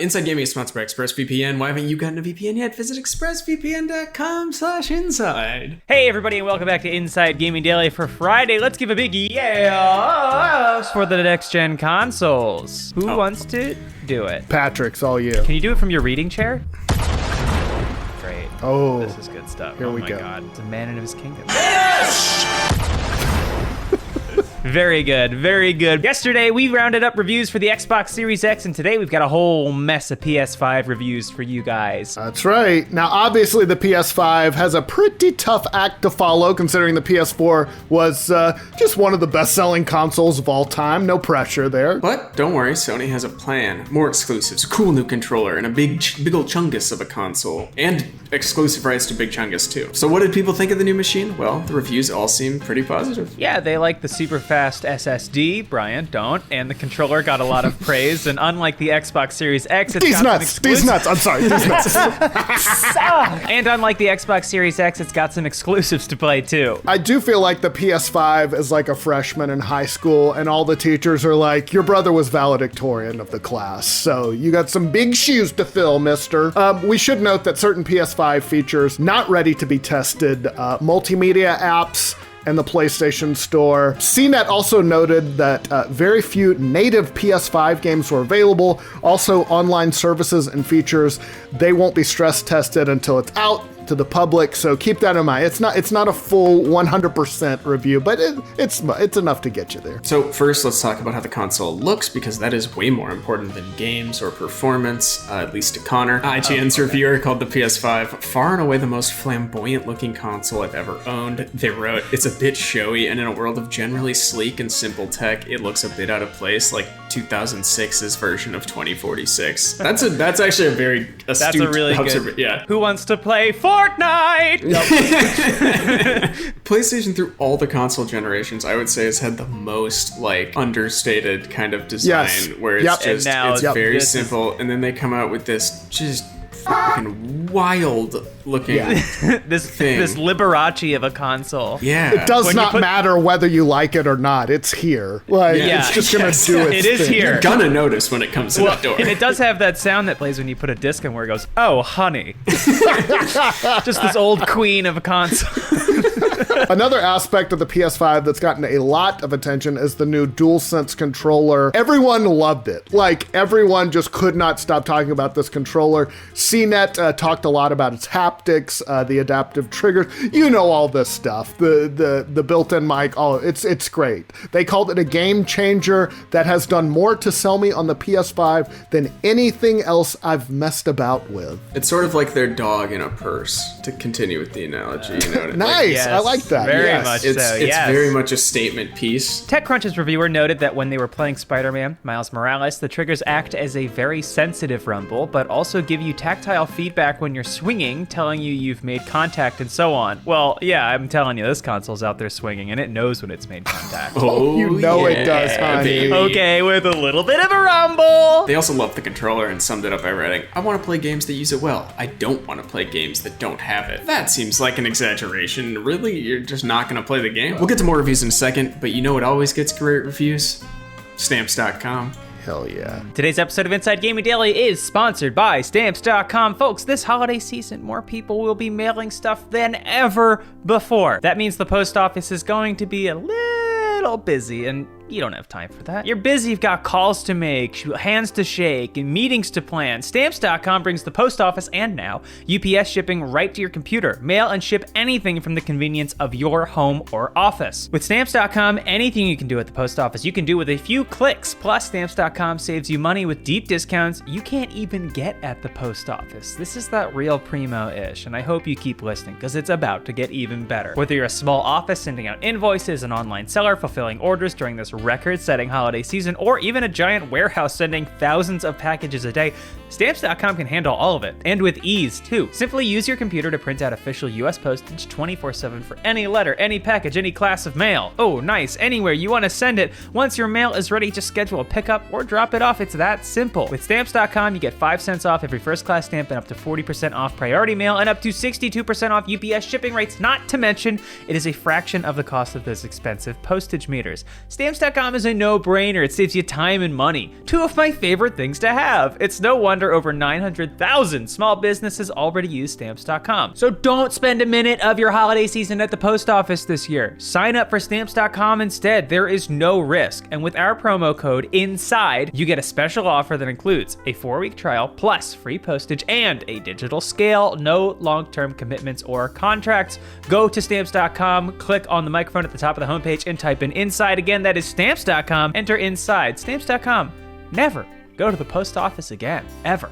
Inside Gaming is sponsored by ExpressVPN. Why haven't you gotten a VPN yet? Visit expressvpn.com/inside. Hey everybody, and welcome back to Inside Gaming Daily for Friday. Let's give a big yes for the next-gen consoles. Who wants to do it? Patrick's all you. Can you do it from your reading chair? Great. Oh. This is good stuff. Here we go. Oh my god. It's a man in his kingdom. Yes! Very good, very good. Yesterday, we rounded up reviews for the Xbox Series X, and today we've got a whole mess of PS5 reviews for you guys. That's right. Now, obviously, the PS5 has a pretty tough act to follow, considering the PS4 was just one of the best-selling consoles of all time. No pressure there. But don't worry, Sony has a plan. More exclusives, cool new controller, and a big ol' chungus of a console. And exclusive rights to Big Chungus, too. So what did people think of the new machine? Well, the reviews all seem pretty positive. Yeah, they like the super fast SSD. Brian, don't. And the controller got a lot of praise. And unlike the Xbox Series X, it's got some exclusives. These nuts. I'm sorry. These nuts. And unlike the Xbox Series X, it's got some exclusives to play too. I do feel like the PS5 is like a freshman in high school, and all the teachers are like, your brother was valedictorian of the class, so you got some big shoes to fill, mister. We should note that certain PS5 features not ready to be tested, multimedia apps, and the PlayStation Store. CNET also noted that very few native PS5 games were available. Also, online services and features, they won't be stress tested until it's out to the public, so keep that in mind. It's not a full 100% review, but it's enough to get you there. So first, let's talk about how the console looks, because that is way more important than games or performance, at least to Connor. IGN's reviewer called the PS5 far and away the most flamboyant looking console I've ever owned. They wrote, it's a bit showy, and in a world of generally sleek and simple tech, it looks a bit out of place, like 2006's version of 2046. That's actually a very astute That's a really good. Yeah. Who wants to play Fortnite? Yep. PlayStation through all the console generations, I would say, has had the most like understated kind of design, where it's just it's very simple, and then they come out with this just fucking wild looking this thing. This Liberace of a console. Yeah. It does not matter whether you like it or not. It's here. Like, it's just gonna do its It is thing. here. You're gonna notice when it comes to that door. And it does have that sound that plays when you put a disc in where it goes, oh, honey. Just this old queen of a console. Another aspect of the PS5 that's gotten a lot of attention is the new DualSense controller. Everyone loved it. Like, everyone just could not stop talking about this controller. CNET talked a lot about its haptics, the adaptive triggers. You know all this stuff. The built-in mic. Oh, it's great. They called it a game changer that has done more to sell me on the PS5 than anything else I've messed about with. It's sort of like their dog in a purse, to continue with the analogy. You know what I mean? Nice. Yes, I like that. very much It's so, very much a statement piece. TechCrunch's reviewer noted that when they were playing Spider-Man, Miles Morales, the triggers act as a very sensitive rumble, but also give you tactile feedback when you're swinging, telling you you've made contact and so on. Well, yeah, I'm telling you, this console's out there swinging, and it knows when it's made contact. Oh, you know it does, honey. baby. Okay, with a little bit of a rumble. They also loved the controller and summed it up by writing, I want to play games that use it well. I don't want to play games that don't have it. That seems like an exaggeration. Really? You're just not going to play the game? We'll get to more reviews in a second, but you know what always gets great reviews? Stamps.com. Hell yeah. Today's episode of Inside Gaming Daily is sponsored by Stamps.com. Folks, this holiday season, more people will be mailing stuff than ever before. That means the post office is going to be a little busy, and you don't have time for that. You're busy, you've got calls to make, hands to shake, and meetings to plan. Stamps.com brings the post office and now UPS shipping right to your computer. Mail and ship anything from the convenience of your home or office. With Stamps.com, anything you can do at the post office, you can do with a few clicks. Plus, Stamps.com saves you money with deep discounts you can't even get at the post office. This is that real primo-ish, and I hope you keep listening, because it's about to get even better. Whether you're a small office sending out invoices, an online seller fulfilling orders during this record-setting holiday season, or even a giant warehouse sending thousands of packages a day, Stamps.com can handle all of it, and with ease, too. Simply use your computer to print out official US postage 24/7 for any letter, any package, any class of mail. Oh, nice, anywhere you want to send it. Once your mail is ready, just schedule a pickup or drop it off. It's that simple. With Stamps.com, you get 5 cents off every first-class stamp and up to 40% off priority mail and up to 62% off UPS shipping rates, not to mention, it is a fraction of the cost of those expensive postage meters. Stamps.com Stamps.com is a no-brainer. It saves you time and money. Two of my favorite things to have. It's no wonder over 900,000 small businesses already use Stamps.com. So don't spend a minute of your holiday season at the post office this year. Sign up for Stamps.com instead. There is no risk. And with our promo code INSIDE, you get a special offer that includes a 4-week trial plus free postage and a digital scale. No long-term commitments or contracts. Go to Stamps.com, click on the microphone at the top of the homepage and type in INSIDE. Again, that is Stamps.com. Enter INSIDE. Stamps.com. Never go to the post office again, ever.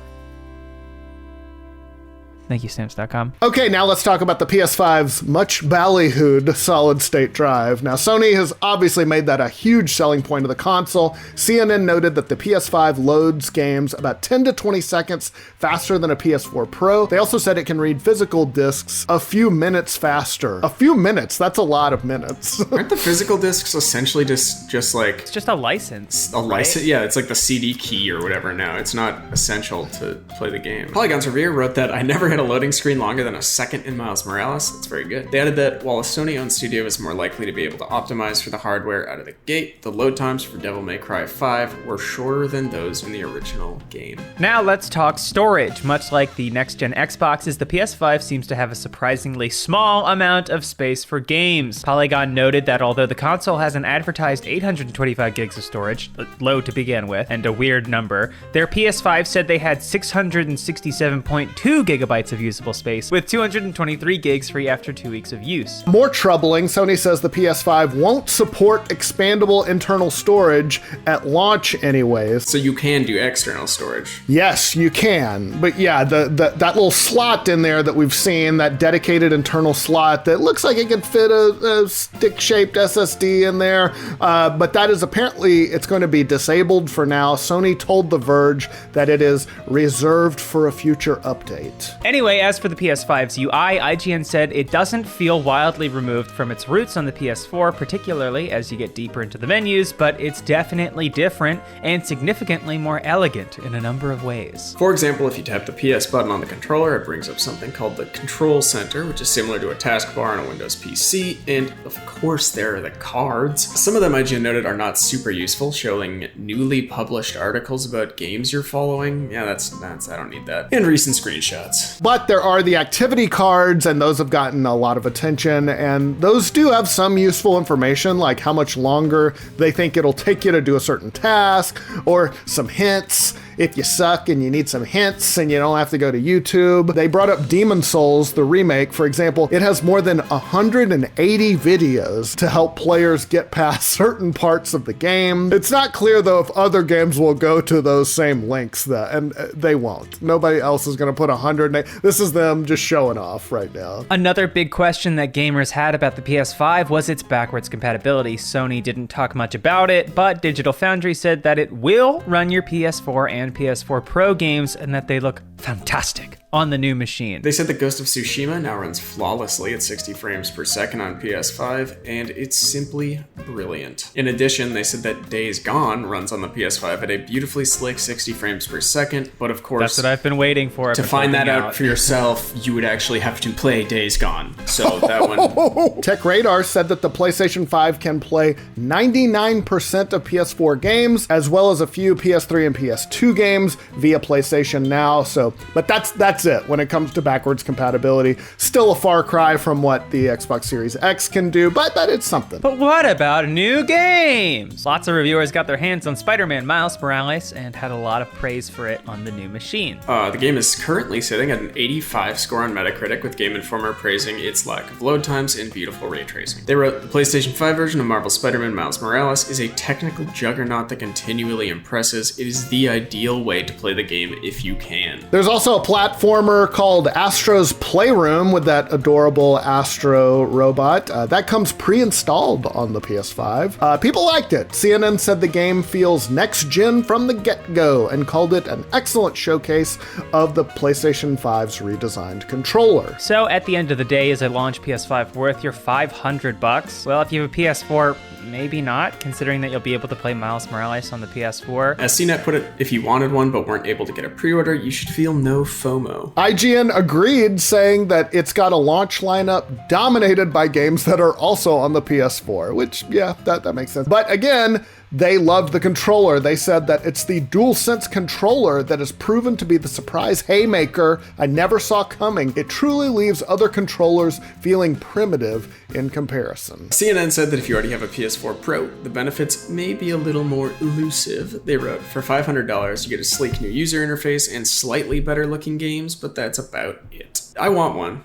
Thank you, Stamps.com. Okay, now let's talk about the PS5's much ballyhooed solid-state drive. Now, Sony has obviously made that a huge selling point of the console. CNN noted that the PS5 loads games about 10 to 20 seconds faster than a PS4 Pro. They also said it can read physical discs a few minutes faster. A few minutes? That's a lot of minutes. Aren't the physical discs essentially just like... It's just a license. A license? Right? Yeah, it's like the CD key or whatever now. It's not essential to play the game. Polygon's reviewer wrote that I never had a loading screen longer than a second in Miles Morales. That's very good. They added that while a Sony-owned studio is more likely to be able to optimize for the hardware out of the gate, the load times for Devil May Cry 5 were shorter than those in the original game. Now let's talk storage. Much like the next-gen Xboxes, the PS5 seems to have a surprisingly small amount of space for games. Polygon noted that although the console has an advertised 825 gigs of storage, low to begin with, and a weird number, their PS5 said they had 667.2 gigabytes of usable space, with 223 gigs free after 2 weeks of use. More troubling, Sony says the PS5 won't support expandable internal storage at launch anyways. So you can do external storage? Yes, you can. But yeah, that little slot in there that we've seen, that dedicated internal slot that looks like it could fit a stick-shaped SSD in there, but that is apparently, it's going to be disabled for now. Sony told The Verge that it is reserved for a future update. Anyway, as for the PS5's UI, IGN said it doesn't feel wildly removed from its roots on the PS4, particularly as you get deeper into the menus, but it's definitely different and significantly more elegant in a number of ways. For example, if you tap the PS button on the controller, it brings up something called the Control Center, which is similar to a taskbar on a Windows PC, and of course there are the cards. Some of them IGN noted are not super useful, showing newly published articles about games you're following. Yeah, that's I don't need that. And recent screenshots. But there are the activity cards, and those have gotten a lot of attention, and those do have some useful information, like how much longer they think it'll take you to do a certain task, or some hints if you suck and you need some hints and you don't have to go to YouTube. They brought up Demon's Souls, the remake, for example. It has more than 180 videos to help players get past certain parts of the game. It's not clear, though, if other games will go to those same links, and they won't. Nobody else is going to put 180. This is them just showing off right now. Another big question that gamers had about the PS5 was its backwards compatibility. Sony didn't talk much about it, but Digital Foundry said that it will run your PS4 and PS4 Pro games and that they look fantastic on the new machine. They said that Ghost of Tsushima now runs flawlessly at 60 frames per second on PS5, and it's simply brilliant. In addition, they said that Days Gone runs on the PS5 at a beautifully slick 60 frames per second, but of course... That's what I've been waiting for. To find that out for yourself, you would actually have to play Days Gone. So that one... Tech Radar said that the PlayStation 5 can play 99% of PS4 games, as well as a few PS3 and PS2 games via PlayStation Now. But that's it when it comes to backwards compatibility. Still a far cry from what the Xbox Series X can do, but it's something. But what about new games? Lots of reviewers got their hands on Spider-Man Miles Morales and had a lot of praise for it on the new machine. The game is currently sitting at an 85 score on Metacritic, with Game Informer praising its lack of load times and beautiful ray tracing. They wrote, the PlayStation 5 version of Marvel's Spider-Man Miles Morales is a technical juggernaut that continually impresses. It is the ideal way to play the game if you can. There's also a platformer called Astro's Playroom with that adorable Astro robot. That comes pre-installed on the PS5. People liked it. CNN said the game feels next-gen from the get-go and called it an excellent showcase of the PlayStation 5's redesigned controller. So at the end of the day, is a launch PS5 worth your $500? Well, if you have a PS4, maybe not, considering that you'll be able to play Miles Morales on the PS4. As CNET put it, if you want wanted one but weren't able to get a pre-order, you should feel no FOMO. IGN agreed, saying that it's got a launch lineup dominated by games that are also on the PS4, which, yeah, that makes sense. But again, they loved the controller. They said that it's the DualSense controller that has proven to be the surprise haymaker I never saw coming. It truly leaves other controllers feeling primitive in comparison. CNN said that if you already have a PS4 Pro, the benefits may be a little more elusive. They wrote, for $500, you get a sleek new user interface and slightly better looking games, but that's about it. I want one.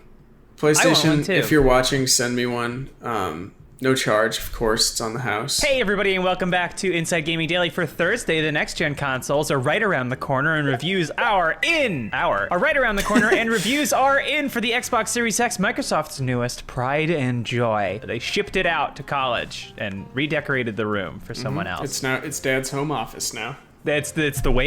PlayStation, if you're watching, send me one. No charge, of course, it's on the house. Hey everybody, and welcome back to Inside Gaming Daily for Thursday. The next-gen consoles are right around the corner, and reviews are right around the corner, and reviews are in for the Xbox Series X, Microsoft's newest pride and joy. They shipped it out to college and redecorated the room for someone else. It's Dad's home office now. It's the way